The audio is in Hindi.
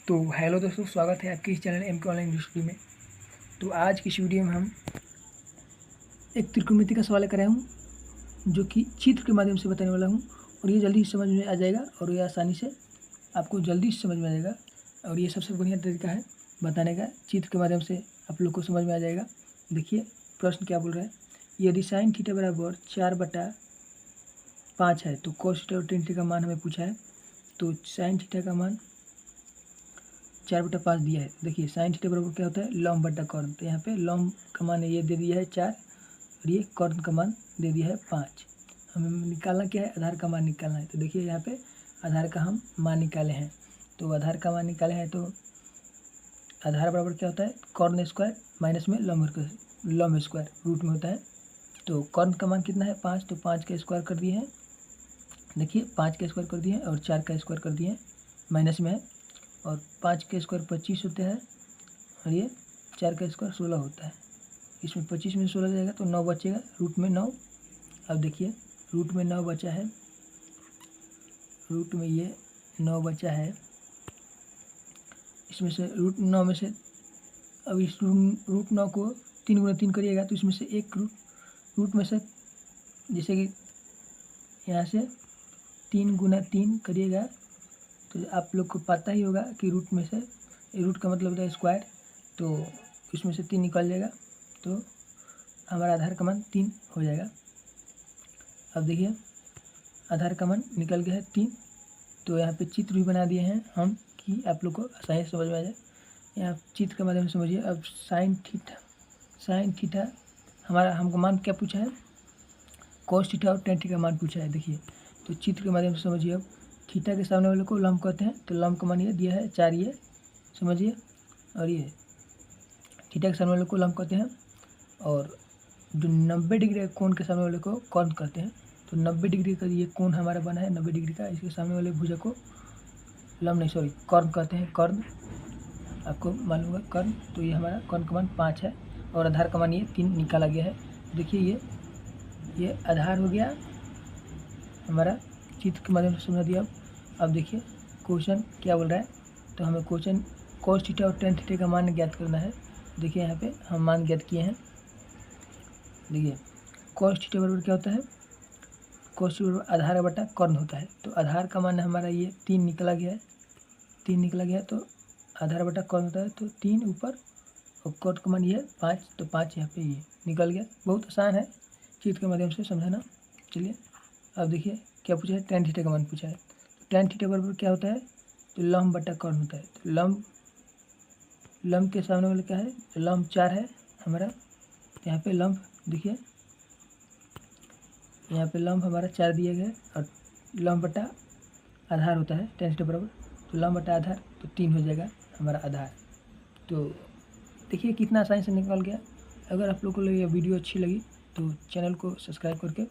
तो हेलो दोस्तों, स्वागत है आपके इस चैनल MK ऑनलाइन स्टडी में। तो आज की इस वीडियो में हम एक त्रिकोणमिति का सवाल कर रहा हूँ जो कि चित्र के माध्यम से बताने वाला हूँ और ये जल्दी समझ में आ जाएगा और ये आसानी से आपको जल्दी समझ में आ जाएगा। और ये सबसे बढ़िया तरीका है बताने का, चित्र के माध्यम से आप लोग को समझ में आ जाएगा। देखिए प्रश्न क्या बोल रहा है। यदि साइन थीटा बराबर 4/5 है तो कोस थीटा और टेन थीटा का मान हमें पूछा है। तो साइन थीटा का मान 4/5 दिया है। देखिए साइन थीटा बराबर क्या होता है, लॉम्ब बटा कॉर्न। तो यहाँ पे लॉम्ब का मान ये दे दिया है 4 और ये कॉर्न का मान दे दिया है 5। हमें निकालना क्या है, आधार का मान निकालना है। तो देखिए यहाँ पे आधार का हम मान निकाले हैं। तो आधार का मान निकाले हैं तो आधार बराबर क्या होता है, कॉर्न स्क्वायर माइनस में लॉम्ब स्क्वायर रूट में होता है। तो कॉर्न का मान कितना है 5, तो 5 का स्क्वायर कर दिए हैं। देखिए 5 का स्क्वायर कर दिए हैं और 4 का स्क्वायर कर दिए हैं, माइनस में है। और 5 का स्क्वायर 25 होता है और ये 4 का स्क्वायर 16 होता है। इसमें 25 में 16 जाएगा तो 9 बचेगा, रूट में 9। अब देखिए रूट में 9 बचा है, रूट में ये 9 बचा है। इसमें से रूट 9 में से अब इस रूट 9 को 3 गुना 3 करिएगा तो इसमें से एक रूट में से, जैसे कि यहाँ से 3 गुना 3 करिएगा तो आप लोग को पता ही होगा कि रूट में से, रूट का मतलब होता है स्क्वायर, तो इसमें से 3 निकल जाएगा तो हमारा आधार का मान 3 हो जाएगा। अब देखिए आधार का मान निकल गया है 3। तो यहाँ पे चित्र भी बना दिए हैं हम कि आप लोग को आसानी से समझ में आ जाए। यहाँ चित्र के माध्यम से समझिए। अब साइन थीटा हमारा हमको मान क्या पूछा है, कोस थीटा और टेन थीटा का मान पूछा है। देखिए तो चित्र के माध्यम से समझिए। अब थीटा के सामने वाले को लंब कहते हैं, तो लंब का मान ये दिया है 4, ये समझिए। और ये थीटा के सामने वाले को लंब कहते हैं और जो 90 डिग्री कोण के सामने वाले को कॉर्न कहते हैं। तो 90 डिग्री का ये कोण हमारा बना है 90 डिग्री का, इसके सामने वाले भुजा को कॉर्न कहते हैं। कॉर्न आपको मालूम होगा कॉर्न। तो ये हमारा कॉर्न का मान 5 है और आधार का मान ये 3 निकाला गया है। देखिए ये आधार हो गया हमारा, चित्र के माध्यम से समझा दिया। अब देखिए क्वेश्चन क्या बोल रहा है। तो हमें क्वेश्चन कोस थीटा और टेन थीटा का मान ज्ञात करना है। देखिए यहाँ पे हम मान ज्ञात किए हैं। देखिए कोस थीटा बराबर क्या होता है, कोस थीटा बराबर आधार बटा कॉर्न होता है। तो आधार का मान हमारा ये 3 निकला गया है, 3 निकला गया है। तो आधार बटा कॉर्न होता है तो 3 ऊपर और कॉर्न का मान ये 5, तो 5 यहाँ पे ये निकल गया। बहुत आसान है चित्र के माध्यम से समझाना। चलिए अब देखिए क्या पूछा है, टेन थीटा का मान पूछा है। तो टेन थीटा बराबर क्या होता है, तो लंब बटा कॉर्न होता है। तो लंब के सामने वाला क्या है, तो लंब 4 है हमारा। तो यहाँ पे लंब देखिए, यहाँ पे लंब हमारा 4 दिया गया है और लंब बटा आधार होता है टेन थीटा बराबर। तो लंब बटा आधार तो 3 हो जाएगा हमारा आधार। तो देखिए कितना आसानी से निकल गया। अगर आप लोगों को ये वीडियो अच्छी लगी तो चैनल को सब्सक्राइब करके